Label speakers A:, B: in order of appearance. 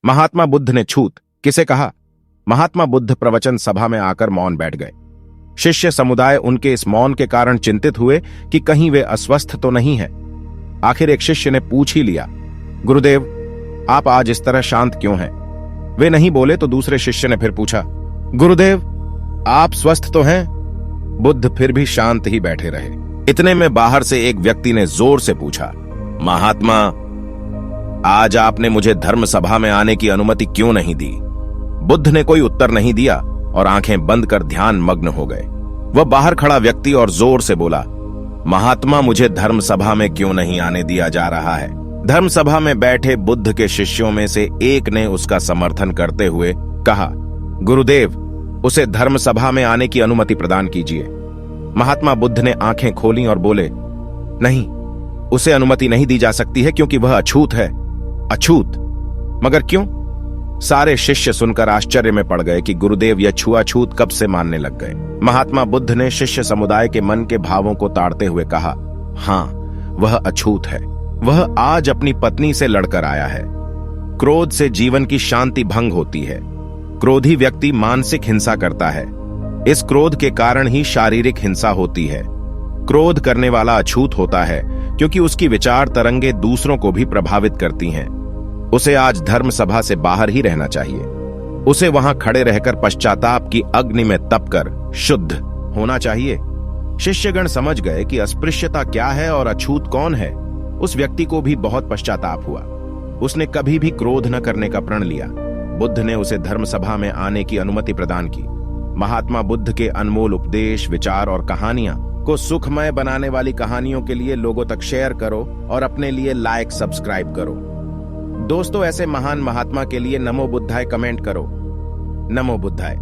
A: महात्मा बुद्ध ने छूत किसे कहा? महात्मा बुद्ध प्रवचन सभा में आकर मौन बैठ गए। शिष्य समुदाय उनके इस मौन के कारण चिंतित हुए कि कहीं वे अस्वस्थ तो नहीं हैं। आखिर एक शिष्य ने पूछ ही लिया, गुरुदेव, आप आज इस तरह शांत क्यों हैं? वे नहीं बोले तो दूसरे शिष्य ने फिर पूछा, गुरुदेव, आप स्वस्थ तो हैं? बुद्ध फिर भी शांत ही बैठे रहे। इतने में बाहर से एक व्यक्ति ने जोर से पूछा, महात्मा, आज आपने मुझे धर्म सभा में आने की अनुमति क्यों नहीं दी? बुद्ध ने कोई उत्तर नहीं दिया और आंखें बंद कर ध्यान मग्न हो गए। वह बाहर खड़ा व्यक्ति और जोर से बोला, महात्मा, मुझे धर्म सभा में क्यों नहीं आने दिया जा रहा है? धर्म सभा में बैठे बुद्ध के शिष्यों में से एक ने उसका समर्थन करते हुए कहा, गुरुदेव, उसे धर्म सभा में आने की अनुमति प्रदान कीजिए। महात्मा बुद्ध ने आंखें खोलीं और बोले, नहीं, उसे अनुमति नहीं दी जा सकती है क्योंकि वह अछूत है। अछूत? मगर क्यों? सारे शिष्य सुनकर आश्चर्य में पड़ गए कि गुरुदेव यह छुआछूत कब से मानने लग गए। महात्मा बुद्ध ने शिष्य समुदाय के मन के भावों को ताड़ते हुए कहा, हां, वह अछूत है। वह आज अपनी पत्नी से लड़कर आया है। क्रोध से जीवन की शांति भंग होती है। क्रोधी व्यक्ति मानसिक हिंसा करता है। इस क्रोध के कारण ही शारीरिक हिंसा होती है। क्रोध करने वाला अछूत होता है क्योंकि उसकी विचार तरंगे दूसरों को भी प्रभावित करती हैं। उसे आज धर्म सभा से बाहर ही रहना चाहिए। उसे वहां खड़े रहकर पश्चाताप की अग्नि में तपकर शुद्ध होना चाहिए। शिष्यगण समझ गए कि अस्पृश्यता क्या है और अछूत कौन है। उस व्यक्ति को भी बहुत पश्चाताप हुआ। उसने कभी भी क्रोध न करने का प्रण लिया। बुद्ध ने उसे धर्म सभा में आने की अनुमति प्रदान की। महात्मा बुद्ध के अनमोल उपदेश, विचार और कहानियां को सुखमय बनाने वाली कहानियों के लिए लोगों तक शेयर करो और अपने लिए लाइक, सब्सक्राइब करो। दोस्तों, ऐसे महान महात्मा के लिए नमो बुद्धाय कमेंट करो। नमो बुद्धाय।